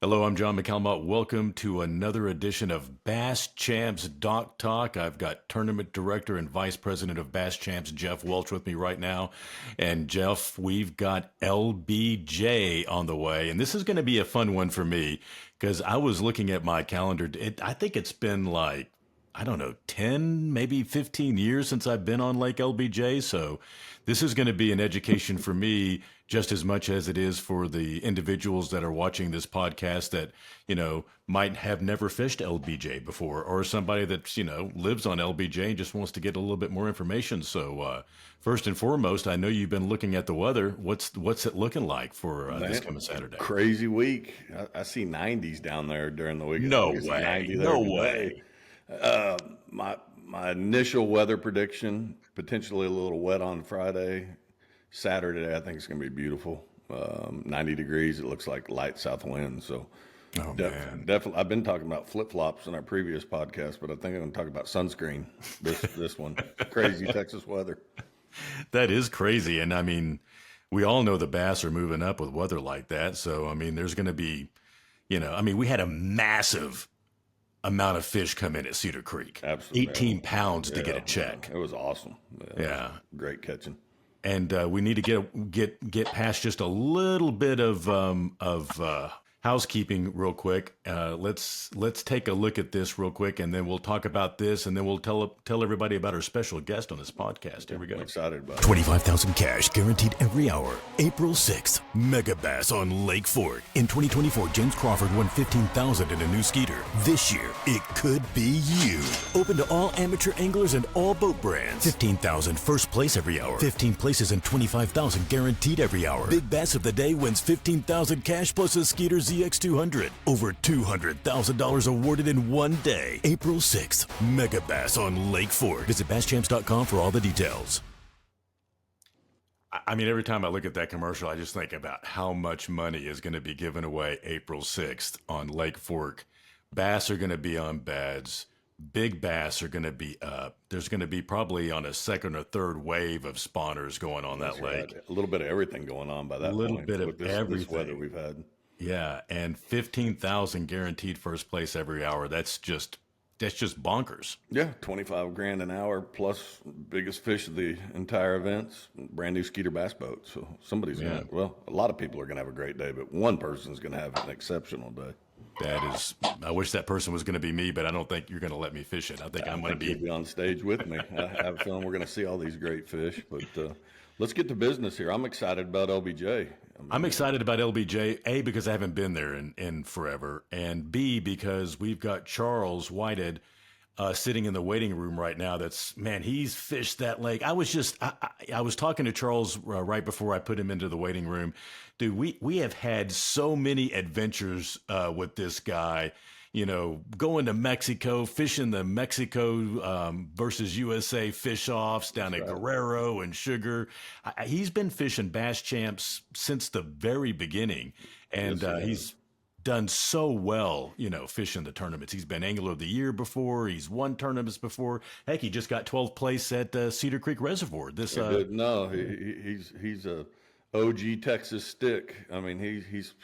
Hello, I'm John McCalmont. Welcome to another edition of Bass Champs Doc Talk. I've got Tournament Director and Vice President of Bass Champs, Jeff Welch, with me right now. And Jeff, we've got LBJ on the way. And this is going to be a fun one for me because I was looking at my calendar. I think it's been like, I don't know, 10, maybe 15 years since I've been on Lake LBJ. So this is going to be an education for me just as much as it is for the individuals that are watching this podcast that, might have never fished LBJ before, or somebody that, lives on LBJ and just wants to get a little bit more information. So first and foremost, I know you've been looking at the weather. What's it looking like for this coming Saturday? Crazy week. I see 90s down there during the week. No way. No way. My initial weather prediction, potentially a little wet on Friday. Saturday, I think it's going to be beautiful. 90 degrees. It looks like light south wind. So definitely. I've been talking about flip-flops in our previous podcast, but I think I'm going to talk about sunscreen this one. Crazy Texas weather. That is crazy. And I mean, we all know the bass are moving up with weather like that. So, I mean, there's going to be, we had a massive amount of fish come in at Cedar Creek. Absolutely. 18 pounds to get a check. It was awesome. Yeah. Great catching. And we need to get past just a little bit of housekeeping real quick. Let's take a look at this real quick, and then we'll talk about this, and then we'll tell everybody about our special guest on this podcast. Here we go. I'm excited about it. 25,000 cash guaranteed every hour. April 6th, Mega Bass on Lake Fork. In 2024, James Crawford won $15,000 in a new Skeeter. This year, it could be you. Open to all amateur anglers and all boat brands. 15,000 first place every hour. 15 places and 25,000 guaranteed every hour. Big Bass of the day wins 15,000 cash plus a Skeeter ZX200. Over $200,000 awarded in one day. April 6th, Mega Bass on Lake Fork. Visit basschamps.com for all the details. I mean, every time I look at that commercial, I just think about how much money is going to be given away April 6th on Lake Fork. Bass are going to be on beds. Big bass are going to be up. There's going to be probably on a second or third wave of spawners going on that lake. Right. A little bit of everything going on by that point. A little bit of everything. This weather we've had. Yeah, and 15,000 guaranteed first place every hour. That's just bonkers. Yeah, 25 grand an hour plus biggest fish of the entire events. Brand new Skeeter bass boat. So somebody's going to, a lot of people are going to have a great day, but one person's going to have an exceptional day. I wish that person was going to be me, but I don't think you're going to let me fish it. I think I'm going to be on stage with me. I have a feeling we're going to see all these great fish, but let's get to business here. I'm excited about LBJ. I'm excited about LBJ, A, because I haven't been there in forever, and B, because we've got Charles Whitehead sitting in the waiting room right now. He's fished that lake. I was talking to Charles right before I put him into the waiting room. Dude, we have had so many adventures with this guy. Going to Mexico, fishing the Mexico versus USA fish-offs down at Guerrero and Sugar. He's been fishing Bass Champs since the very beginning, and he's done so well, fishing the tournaments. He's been Angler of the Year before. He's won tournaments before. Heck, he just got 12th place at Cedar Creek Reservoir. He's a OG Texas stick. I mean, he's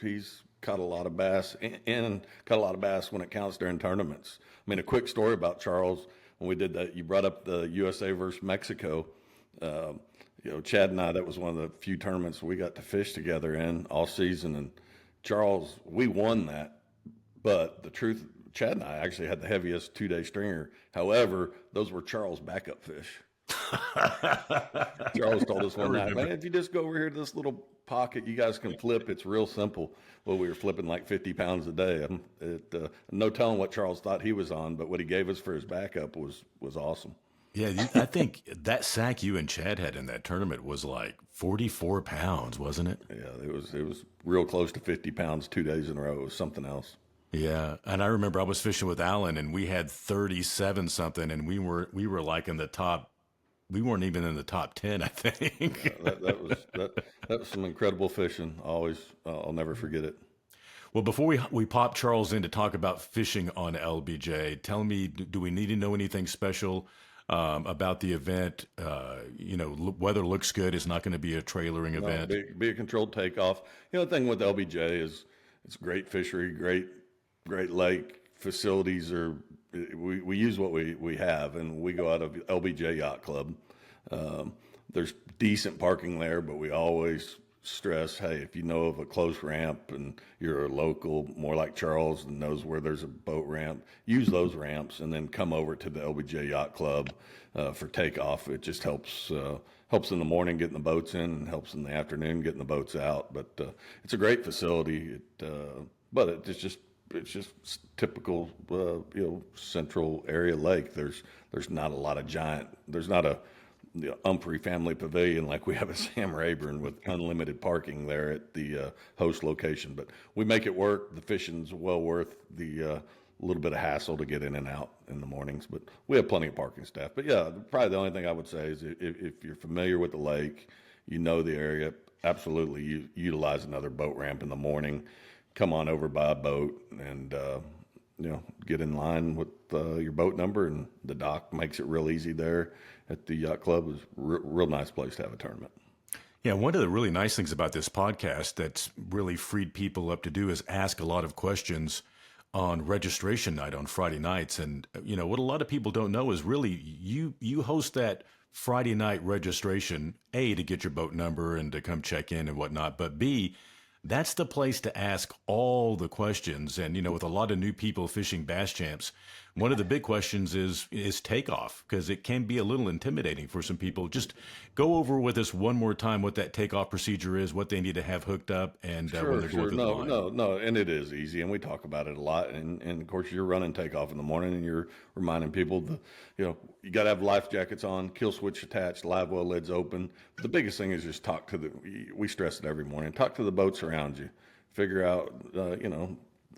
caught a lot of bass and caught a lot of bass when it counts during tournaments. I mean, a quick story about Charles, when we did that, you brought up the USA versus Mexico. Chad and I, that was one of the few tournaments we got to fish together in all season. And Charles, we won that. But the truth, Chad and I actually had the heaviest 2-day stringer. However, those were Charles' backup fish. Charles told us one night, man, if you just go over here to this little pocket, you guys can flip. It's real simple. Well, we were flipping like 50 pounds a day. No telling what Charles thought he was on, but what he gave us for his backup was awesome. Yeah, I think that sack you and Chad had in that tournament was like 44 pounds, wasn't it? Yeah, it was real close to 50 pounds 2 days in a row. It was something else. Yeah, and I remember I was fishing with Alan, and we had 37 something, and we were like in the top. We weren't even in the top 10, I think. Yeah, that was some incredible fishing. I'll never forget it. Well, before we pop Charles in to talk about fishing on LBJ, tell me, do we need to know anything special about the event? Weather looks good. It's not going to be a trailering event. Be a controlled takeoff. The thing with LBJ is It's great fishery, great lake. Facilities we use what we have, and we go out of LBJ Yacht Club. There's decent parking there, but we always stress, hey, if you know of a close ramp and you're a local, more like Charles, and knows where there's a boat ramp, use those ramps and then come over to the LBJ Yacht Club for takeoff. It just helps in the morning getting the boats in, and helps in the afternoon getting the boats out. But it's a great facility. But it's just typical, central area lake. There's not a lot of there's not a Humphrey family pavilion like we have at Sam Rayburn with unlimited parking there at the host location. But we make it work. The fishing's well worth the little bit of hassle to get in and out in the mornings. But we have plenty of parking staff. But yeah, probably the only thing I would say is if you're familiar with the lake, you know the area, absolutely utilize another boat ramp in the morning. Come on over by a boat and get in line with your boat number, and the dock makes it real easy there at the yacht club. Is real nice place to have a tournament. Yeah, one of the really nice things about this podcast that's really freed people up to do is ask a lot of questions on registration night on Friday nights. And what a lot of people don't know is really you host that Friday night registration, A, to get your boat number and to come check in and whatnot, but B, that's the place to ask all the questions. And, with a lot of new people fishing Bass Champs, one of the big questions is takeoff, because it can be a little intimidating for some people. Just go over with us one more time what that takeoff procedure is, what they need to have hooked up, and when they're going through the line. No, and it is easy, and we talk about it a lot. And of course, you're running takeoff in the morning, and you're reminding people you got to have life jackets on, kill switch attached, live well lids open. The biggest thing is just we stress it every morning, talk to the boats around you, figure out,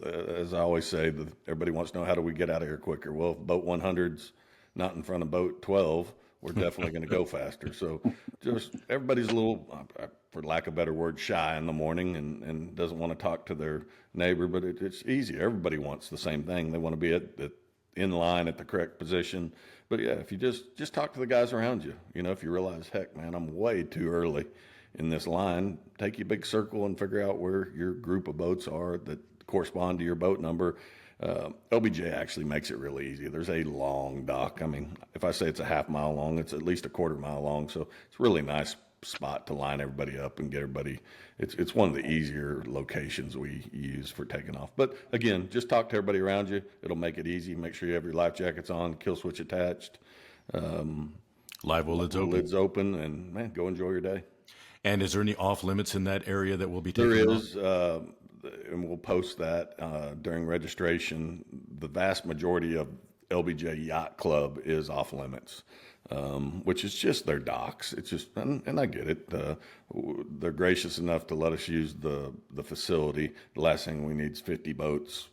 as I always say, everybody wants to know, how do we get out of here quicker? Well, if boat 100's not in front of boat 12, we're definitely going to go faster. So just everybody's a little, for lack of a better word, shy in the morning and doesn't want to talk to their neighbor, but it's easy. Everybody wants the same thing. They want to be in line at the correct position. But yeah, if you just talk to the guys around you, if you realize, heck, man, I'm way too early in this line, take your big circle and figure out where your group of boats are that correspond to your boat number. LBJ actually makes it really easy. There's a long dock. I mean, if I say it's a half mile long, it's at least a quarter mile long. So it's a really nice spot to line everybody up and get everybody. It's one of the easier locations we use for taking off. But again, just talk to everybody around you. It'll make it easy. Make sure you have your life jackets on, kill switch attached. Live well lids open, and man, go enjoy your day. And is there any off limits in that area that will be taken off? There is. And we'll post that during registration. The vast majority of LBJ Yacht Club is off limits, which is just their docks. It's just, and I get it. They're gracious enough to let us use the facility. The last thing we need is 50 boats,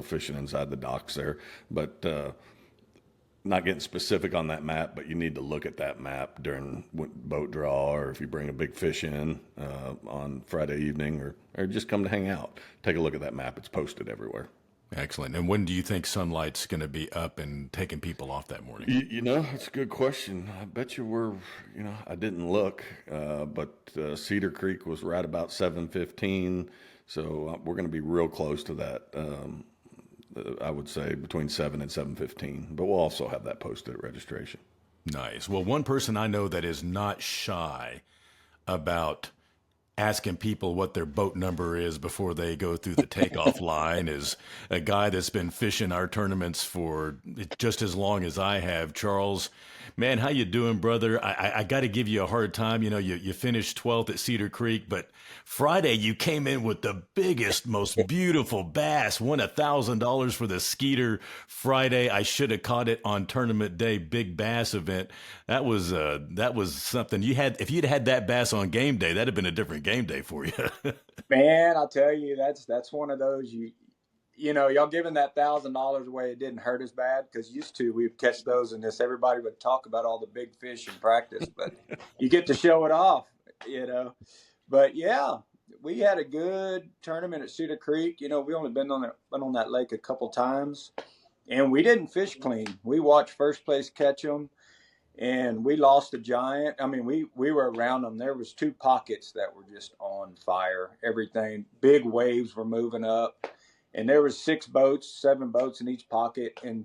fishing inside the docks there. But not getting specific on that map, but you need to look at that map during boat draw, or if you bring a big fish in on Friday evening, or just come to hang out. Take a look at that map. It's posted everywhere. Excellent. And when do you think sunlight's going to be up and taking people off that morning? That's a good question. I bet you I didn't look, but Cedar Creek was right about 7:15, so we're going to be real close to that. I would say between 7 and 7:15, but we'll also have that posted at registration. Nice. Well, one person I know that is not shy about asking people what their boat number is before they go through the takeoff line is a guy that's been fishing our tournaments for just as long as I have. Charles, man, how you doing, brother? I got to give you a hard time. You finished 12th at Cedar Creek, but Friday you came in with the biggest, most beautiful bass, won $1,000 for the Skeeter Friday. I should have caught it on tournament day, big bass event. That was something you had. If you'd had that bass on game day, that'd have been a different game day for you. Man, I'll tell you, that's one of those y'all giving that $1,000 away. It didn't hurt as bad, because used to we would catch those and everybody would talk about all the big fish in practice, but you get to show it off, But yeah, we had a good tournament at Cedar Creek. We only been on that lake a couple times, and we didn't fish clean. We watched first place catch them, and we lost a giant. I mean, we were around them. There was 2 pockets that were just on fire. Everything, big waves were moving up, and there was 7 boats in each pocket, and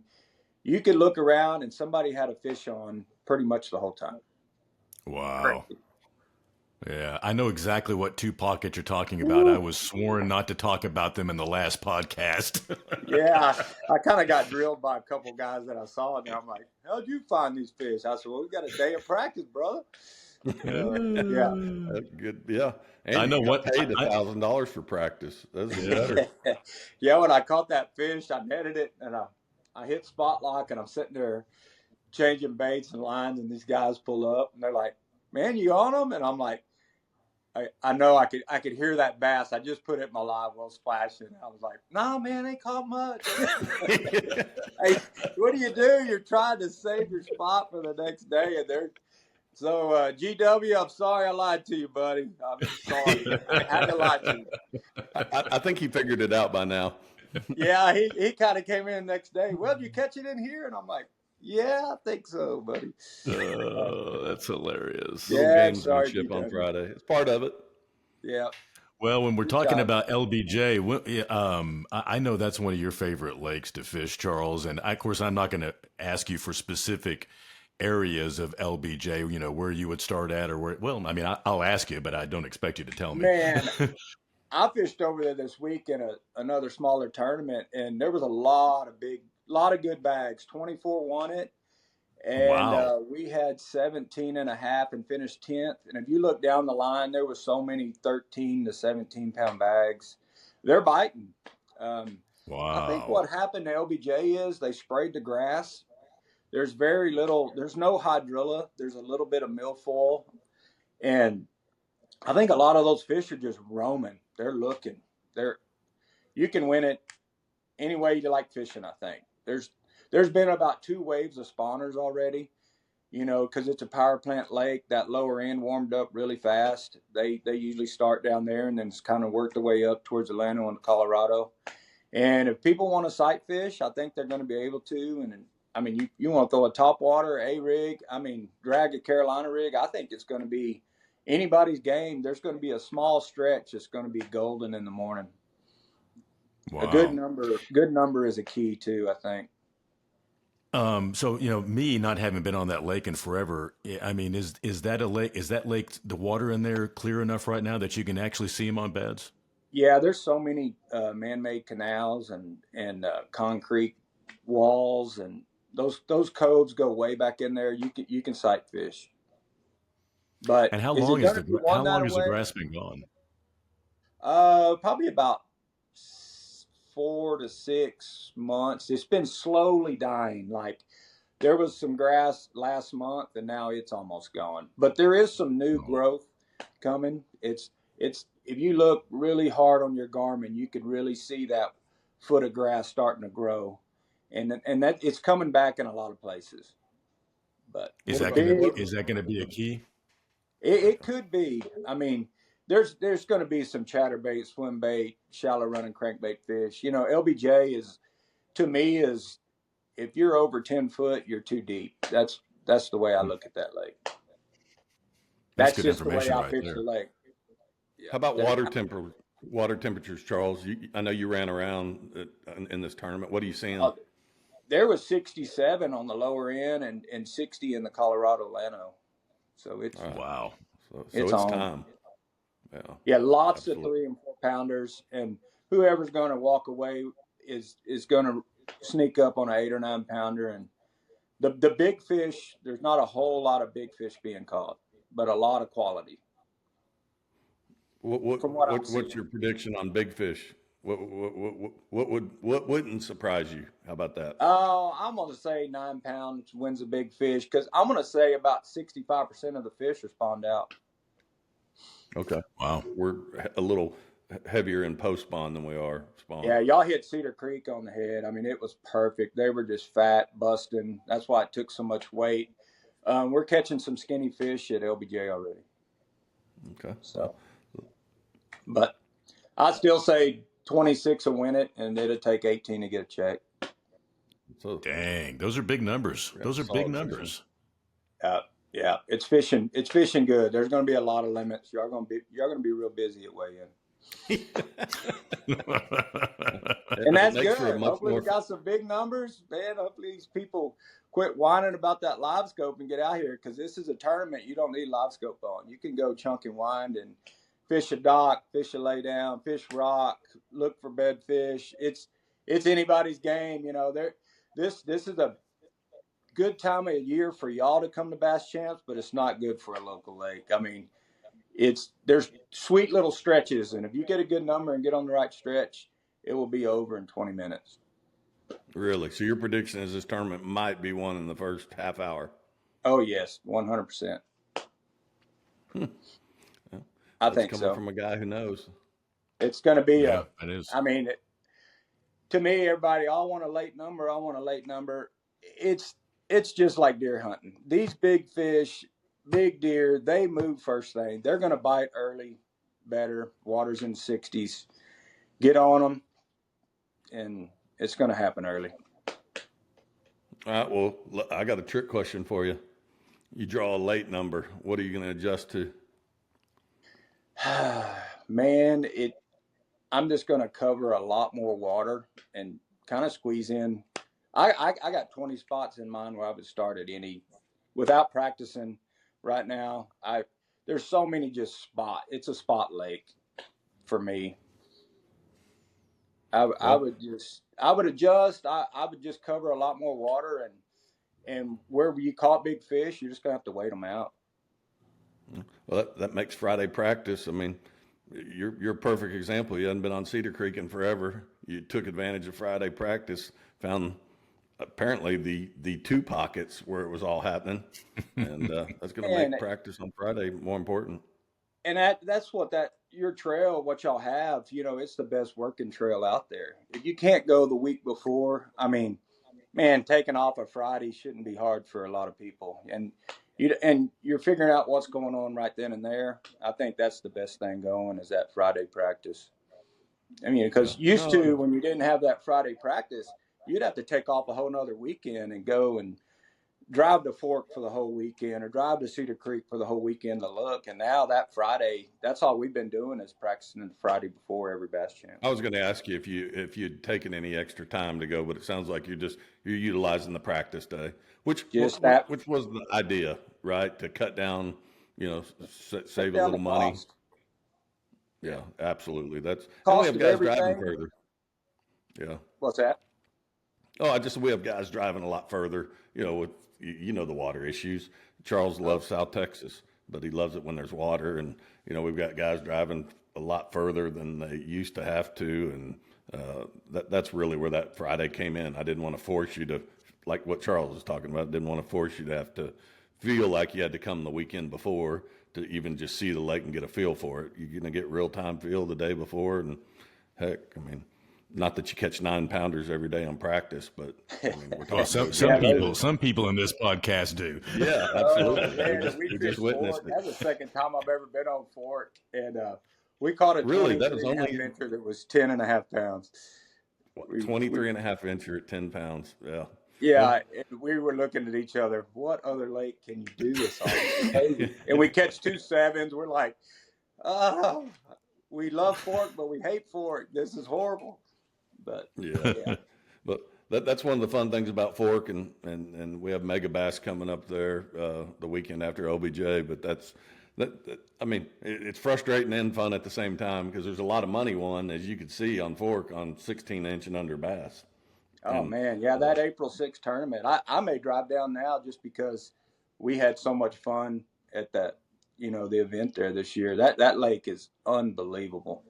you could look around and somebody had a fish on pretty much the whole time. Wow. Yeah, I know exactly what 2 pockets you're talking about. I was sworn not to talk about them in the last podcast. Yeah, I kind of got drilled by a couple guys that I saw, and I'm like, "How'd you find these fish?" I said, "Well, we got a day of practice, brother." Yeah, That's good. Yeah. And I know you got what paid $1,000 for practice. That's better. yeah. When I caught that fish, I netted it, and I hit spot lock, and I'm sitting there changing baits and lines, and these guys pull up, and they're like, "Man, you on them?" And I'm like, I know I could hear that bass. I just put it in my live well splashing. I was like, "Nah, man, ain't caught much." Hey, what do? You're trying to save your spot for the next day, and they're so GW. I'm sorry I lied to you, buddy. I'm sorry. I had to lie to you. I think he figured it out by now. Yeah, he kind of came in the next day. Well, did you catch it in here? And I'm like, yeah, I think so, buddy. That's hilarious. Yeah, Gamesmanship on Friday. It's part of it. Yeah. Well, when we're talking about LBJ, I know that's one of your favorite lakes to fish, Charles. And of course, I'm not going to ask you for specific areas of LBJ, you know, where you would start at or where. Well, I mean, I'll ask you, but I don't expect you to tell me. Man, I fished over there this week in another smaller tournament, and there was a lot of good bags. 24 won it. And wow. We had 17 and a half and finished 10th. And if you look down the line, there was so many 13 to 17 pound bags. They're biting. Wow. I think what happened to LBJ is they sprayed the grass. There's very little, there's no hydrilla. There's a little bit of milfoil. And I think a lot of those fish are just roaming. They're looking. You can win it any way you like fishing, I think. There's been about 2 waves of spawners already, you know, because it's a power plant lake. That lower end warmed up really fast. They usually start down there and then it's kind of work their way up towards Atlanta and Colorado. And if people want to sight fish, I think they're going to be able to. And I mean, you want to throw a topwater, a rig, I mean, drag a Carolina rig. I think it's going to be anybody's game. There's going to be a small stretch that's going to be golden in the morning. Wow. A good number is a key too, I think. So, you know, me not having been on that lake in forever, I mean, is that a lake? Is that lake, the water in there clear enough right now that you can actually see them on beds? Yeah, there's so many man-made canals and concrete walls, and those coves go way back in there. You can sight fish. But and how long has the grass been gone? Probably about 4 to 6 months. It's been slowly dying. Like there was some grass last month and now it's almost gone. But there is some new growth coming. It's if you look really hard on your Garmin, you could really see that foot of grass starting to grow. And that it's coming back in a lot of places. But is that going to be a key? It could be. I mean, there's going to be some chatterbait, swim bait, shallow running crankbait fish. You know, LBJ to me is if you're over 10 foot, you're too deep. That's the way I look at that lake. That's just the way I fish the lake. Yeah. How about water temperatures, Charles? I know you ran around in this tournament. What are you seeing? There was 67 on the lower end and 60 in the Colorado Llano. So it's wow. So it's time. Yeah, lots of 3 and 4 pounders, and whoever's going to walk away is going to sneak up on an 8 or 9 pounder. And the big fish, there's not a whole lot of big fish being caught, but a lot of quality. What's your prediction on big fish? What wouldn't surprise you? How about that? I'm going to say 9 pounds wins a big fish because I'm going to say about 65% of the fish are spawned out. Okay. Wow. We're a little heavier in post spawn than we are spawn. Yeah, y'all hit Cedar Creek on the head. I mean, it was perfect. They were just fat, busting. That's why it took so much weight. We're catching some skinny fish at LBJ already. Okay. So, but I still say 26 will win it, and it'll take 18 to get a check. So, dang, those are big numbers. Those are big numbers. Yeah, it's fishing. It's fishing good. There's going to be a lot of limits. You're going to be real busy at weigh-in. And that's good. Hopefully we got some big numbers, man. Hopefully these people quit whining about that live scope and get out here, because this is a tournament. You don't need live scope on. You can go chunk and wind and fish a dock, fish a lay down, fish rock, look for bed fish. It's anybody's game. This is a good time of year for y'all to come to Bass Champs, but it's not good for a local lake. I mean, there's sweet little stretches, and if you get a good number and get on the right stretch, it will be over in 20 minutes. Really? So your prediction is this tournament might be won in the first half hour? Oh, yes, 100%. I think so. Coming from a guy who knows. It's going to be it is. I mean, to me, everybody, I want a late number. It's just like deer hunting. These big fish, big deer, they move first thing. They're going to bite early, better. Water's in the 60s. Get on them, and it's going to happen early. All right, well, I got a trick question for you. You draw a late number. What are you going to adjust to? Man, I'm just going to cover a lot more water and kind of squeeze in. I got 20 spots in mind where I would start at any without practicing right now. There's so many just spot. It's a spot lake for me. I would adjust. I would just cover a lot more water, and wherever you caught big fish, you're just gonna have to wait them out. Well, that makes Friday practice. I mean, you're a perfect example. You hadn't been on Cedar Creek in forever. You took advantage of Friday practice, found apparently the two pockets where it was all happening, and that's going to make practice on Friday more important. And that's what your trail, what y'all have, it's the best working trail out there. If you can't go the week before, I mean, man, taking off a Friday shouldn't be hard for a lot of people. And you're figuring out what's going on right then and there. I think that's the best thing going, is that Friday practice. I mean, because used to, when you didn't have that Friday practice, you'd have to take off a whole nother weekend and go and drive to Fork for the whole weekend, or drive to Cedar Creek for the whole weekend to look. And now that Friday, that's all we've been doing is practicing the Friday before every Bass Champ. I was going to ask you if you'd taken any extra time to go, but it sounds like you're utilizing the practice day, which was the idea, right? To cut down, save a little money. Cost. Yeah, absolutely. That's cost we have guys everything. Driving further. Yeah. What's that? Oh, we have guys driving a lot further, with the water issues. Charles loves South Texas, but he loves it when there's water. And, we've got guys driving a lot further than they used to have to. And that's really where that Friday came in. I didn't want to force you to, like what Charles was talking about, didn't want to force you to have to feel like you had to come the weekend before to even just see the lake and get a feel for it. You're going to get real-time feel the day before. And, heck, I mean, not that you catch 9-pounders every day on practice, but I mean, we're talking some people in this podcast do. Yeah, absolutely. We just witnessed it. That's the second time I've ever been on Fork, and we caught a 23.5 incher that was 10.5 pounds. 23.5 incher at 10 pounds. Yeah. Yeah, and we were looking at each other. What other lake can you do this on? And we catch 2 7s. We're like, we love Fork, but we hate Fork. This is horrible. But yeah. But that's one of the fun things about Fork, and we have Mega Bass coming up there the weekend after OBJ. But I mean, it's frustrating and fun at the same time, because there's a lot of money won, as you could see on Fork, on 16-inch and under bass. Oh man, yeah, that April 6th tournament. I may drive down now just because we had so much fun at that, the event there this year. That lake is unbelievable.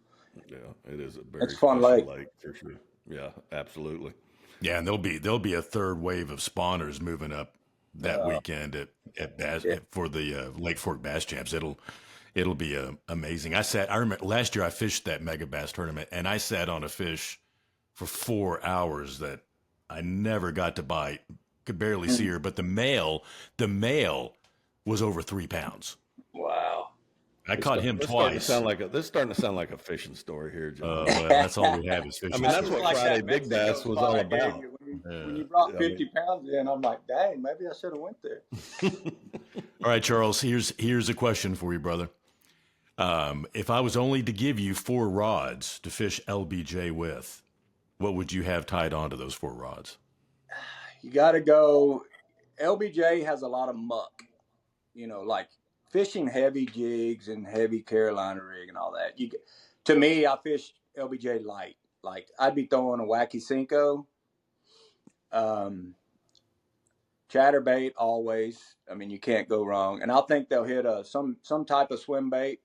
Yeah, it is a very fun lake for sure. Yeah, absolutely. Yeah, and there'll be a third wave of spawners moving up that weekend for the Lake Fork Bass Champs. It'll be amazing. I remember last year I fished that Mega Bass tournament, and I sat on a fish for 4 hours that I never got to bite. Could barely see her, but the male was over 3 pounds. Wow. I caught him twice. This is starting to sound like a fishing story here, John. Well, that's all we have is fishing. I mean, that's what Friday Big Bass was all about. When you brought 50 pounds in, I'm like, dang, maybe I should have went there. All right, Charles, here's a question for you, brother. If I was only to give you 4 rods to fish LBJ with, what would you have tied onto those 4 rods? You got to go. LBJ has a lot of muck, like fishing heavy jigs and heavy Carolina rig and all that. To me, I fish LBJ light. Like I'd be throwing a wacky Cinco, chatterbait always. I mean, you can't go wrong. And I think they'll hit some type of swim bait.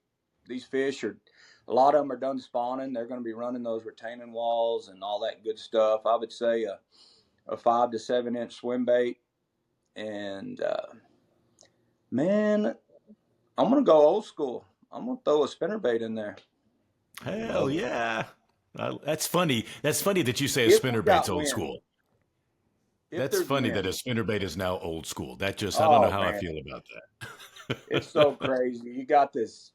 These fish a lot of them are done spawning. They're going to be running those retaining walls and all that good stuff. I would say a 5 to 7 inch swim bait. And man, I'm going to go old school. I'm going to throw a spinnerbait in there. Hell yeah. That's funny. That's funny that you say a spinnerbait's old school. That's funny that a spinnerbait is now old school. I don't know how I feel about that. It's so crazy. You got this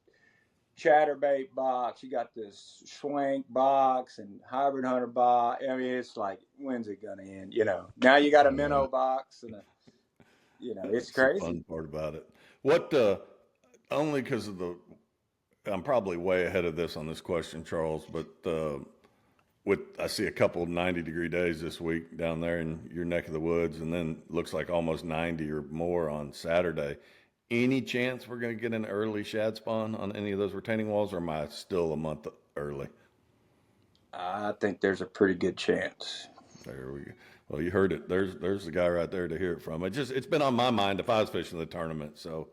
chatterbait box, you got this swank box and hybrid hunter box. I mean, it's like, when's it going to end? Now you got a minnow box and it's crazy. The fun part about it. What, only because I'm probably way ahead of this on this question, Charles, but I see a couple of 90-degree days this week down there in your neck of the woods, and then looks like almost 90 or more on Saturday. Any chance we're going to get an early shad spawn on any of those retaining walls, or am I still a month early? I think there's a pretty good chance. There we go. Well, you heard it. There's the guy right there to hear it from. It's been on my mind if I was fishing the tournament. So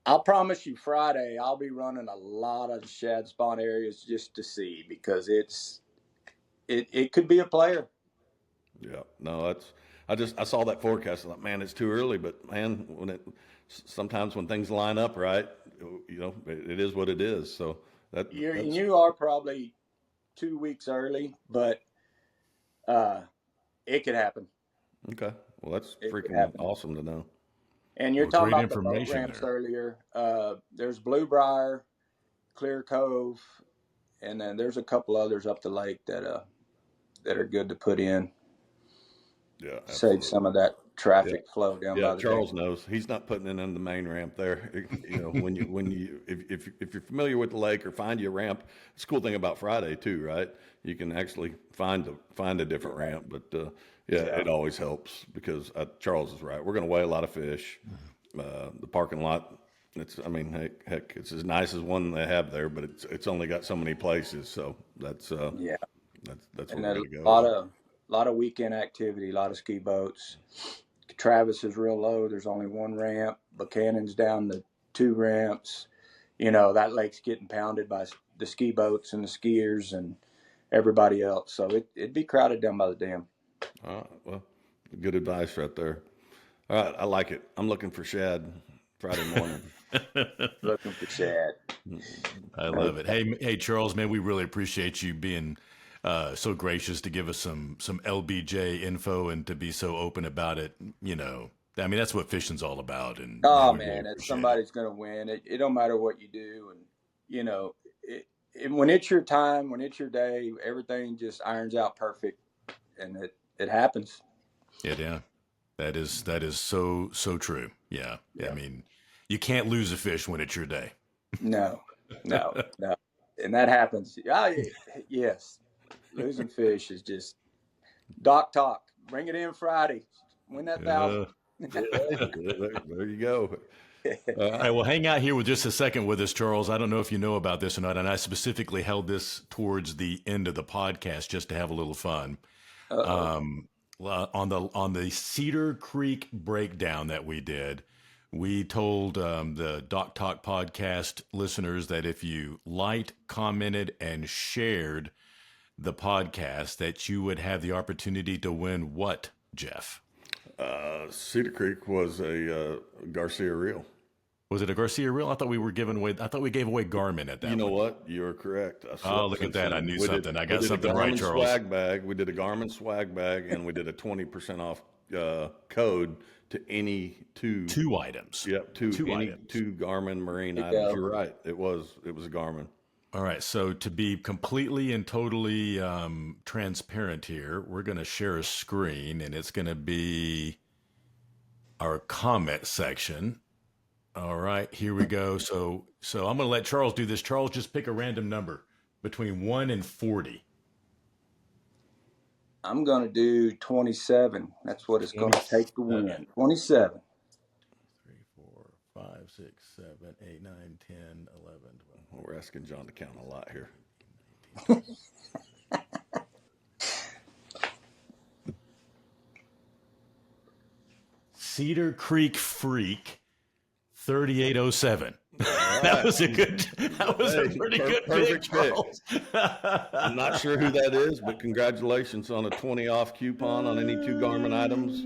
I'll promise you Friday I'll be running a lot of shad spawn areas just to see, because it could be a player. Yeah, no, I saw that forecast. I thought, man, it's too early. But man, sometimes when things line up right, it is what it is. So you are probably 2 weeks early, but it could happen. Okay, well, that's freaking awesome to know. And you're talking about the boat ramps earlier. There's Blue Briar, Clear Cove, and then there's a couple others up the lake that are good to put in. Yeah, absolutely. Save some of that traffic flow down by the Charles knows he's not putting it in the main ramp there. If you're familiar with the lake or find you a ramp, it's a cool thing about Friday too, right? You can actually find a different ramp, but it always helps because Charles is right. We're going to weigh a lot of fish. The parking lot, it's as nice as one they have there, but it's only got so many places, so that's where we're going to go. A lot of weekend activity, a lot of ski boats. Travis is real low. There's only 1 ramp. Buchanan's down the 2 ramps. That lake's getting pounded by the ski boats and the skiers and everybody else. So it'd be crowded down by the dam. All right. Well, good advice right there. All right. I like it. I'm looking for shad Friday morning. Looking for shad. I love it. Hey, Charles, man, we really appreciate you being so gracious to give us some LBJ info and to be so open about it. I mean, that's what fishing's all about. And man, it's somebody's going to win. It don't matter what you do. And when it's your time, when it's your day, everything just irons out perfect, and it happens. Yeah. That is so true. Yeah. I mean, you can't lose a fish when it's your day. No. And that happens. Yes. Losing fish is just doc talk. Bring it in Friday. Win that 1,000. There you go. All right, well, hang out here with just a second with us, Charles. I don't know if you know about this or not, and I specifically held this towards the end of the podcast just to have a little fun. On the Cedar Creek breakdown that we did, we told the Doc Talk podcast listeners that if you liked, commented, and shared the podcast, that you would have the opportunity to win what, Jeff? Cedar Creek was a Garcia reel. Was it a Garcia reel? I thought we gave away Garmin at that. You know what? You're correct. Look at that. I knew something. I got something right, Charles. Swag bag. We did a Garmin swag bag, and we did a 20% off code to any two items. Yep, two Garmin marine items. You're right. It was a Garmin. All right. So to be completely and totally transparent here, we're going to share a screen, and it's going to be our comment section. All right, here we go. So I'm going to let Charles do this. Charles, just pick a random number between 1 and 40. I'm going to do 27. That's what it's going to take to win. 27. 3, 4, 5, 6, 7, 8, 9, 10, 11, 12. Well, we're asking John to count a lot here. Cedar Creek Freak, 3807. Right. That was a pretty good perfect pick, Charles. I'm not sure who that is, but congratulations on a 20 off coupon on any 2 Garmin items,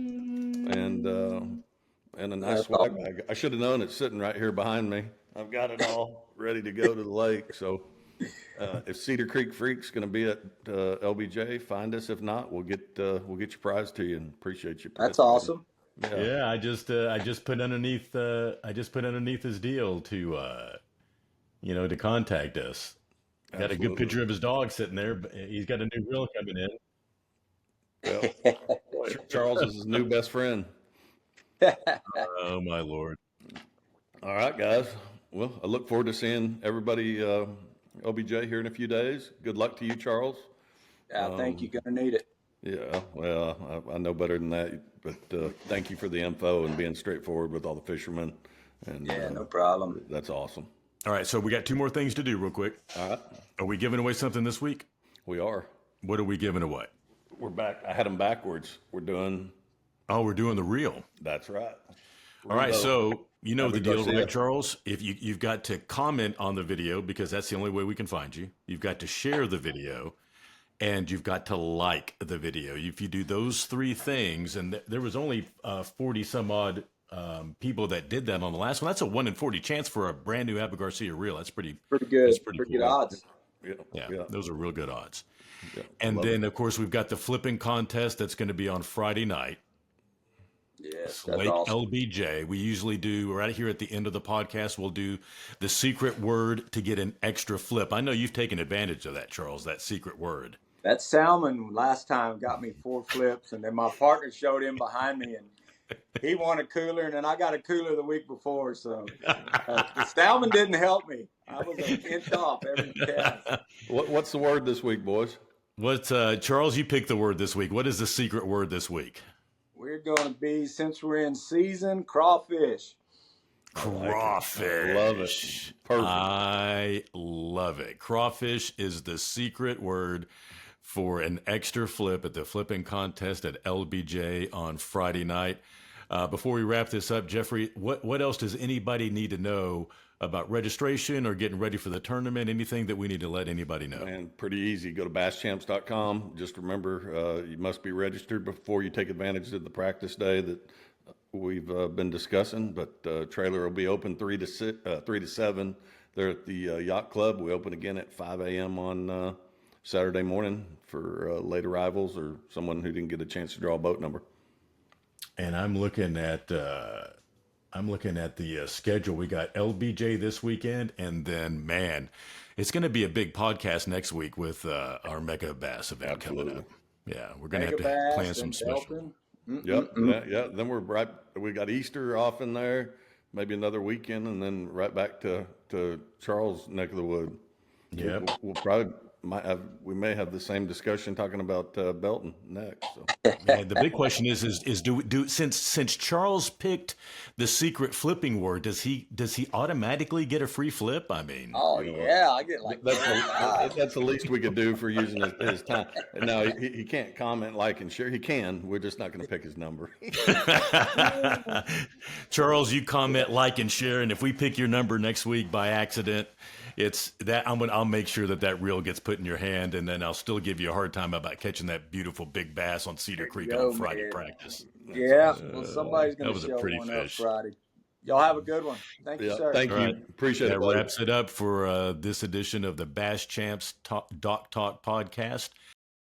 and a nice swag bag. I should have known it's sitting right here behind me. I've got it all ready to go to the lake. So if Cedar Creek Freak's going to be at LBJ, find us. If not, we'll get your prize to you, and appreciate you. That's awesome. Yeah, I just put underneath his deal to to contact us. Got a good picture of his dog sitting there. But he's got a new reel coming in. Well, Charles is his new best friend. Oh my Lord! All right, guys. Well, I look forward to seeing everybody LBJ here in a few days. Good luck to you, Charles. I think you're going to need it. Yeah, well, I know better than that, but thank you for the info and being straightforward with all the fishermen. And no problem. That's awesome. All right, so we got 2 more things to do real quick. All right. Are we giving away something this week? We are. What are we giving away? We're back. I had them backwards. We're doing. Oh, we're doing the reel. That's right. All right, so you know the deal, Garcia. right, Charles? If you've got to comment on the video because that's the only way we can find you. You've got to share the video, and you've got to like the video. If you do those 3 things, and there was only 40 some odd people that did that on the last one. That's a 1 in 40 chance for a brand new Abu Garcia reel. That's pretty good. That's pretty cool. good odds. Yeah, those are real good odds. Yeah, and then, of course, we've got the flipping contest that's going to be on Friday night. Yes, that's Lake awesome. LBJ. We usually do right here at the end of the podcast. We'll do the secret word to get an extra flip. I know you've taken advantage of that, Charles. That secret word. That salmon last time got me 4 flips, and then my partner showed him behind me, and he won a cooler, and then I got a cooler the week before. So the salmon didn't help me. I was an inch off every cast. What's the word this week, boys? Charles? You picked the word this week. What is the secret word this week? We're going to be, since we're in season, crawfish. Crawfish. I love it. Perfect. I love it. Crawfish is the secret word for an extra flip at the flipping contest at LBJ on Friday night. Before we wrap this up, Jeffrey, what else does anybody need to know about registration or getting ready for the tournament? Anything that we need to let anybody know? And pretty easy. Go to basschamps.com. Just remember, you must be registered before you take advantage of the practice day that we've been discussing. But trailer will be open 3 to 7 there at the Yacht Club. We open again at 5 a.m. on Saturday morning for late arrivals or someone who didn't get a chance to draw a boat number. And I'm looking at the schedule. We got LBJ this weekend, and then, man, it's going to be a big podcast next week with our Mega Bass event coming up. Yeah, we're going to have to plan some special. Yep. Yeah. Then we got Easter off in there, maybe another weekend, and then right back to Charles' neck of the wood. Yep. We'll probably we may have the same discussion talking about Belton next. So. Man, the big question is do since Charles picked the secret flipping word, does he automatically get a free flip? I mean, yeah, I get like that's the least we could do for using his time. No, he can't comment, like, and share. He can. We're just not going to pick his number. Charles, you comment, like, and share, and if we pick your number next week by accident, it's that I'll make sure that reel gets put in your hand, and then I'll still give you a hard time about catching that beautiful big bass on Cedar Creek on Friday practice. Yeah, well, somebody's going to that was show a pretty one fish. up Friday. Y'all have a good one. Thank you, sir. Thank you. Right. Appreciate it. That wraps it up for this edition of the Bass Champs Doc Talk podcast.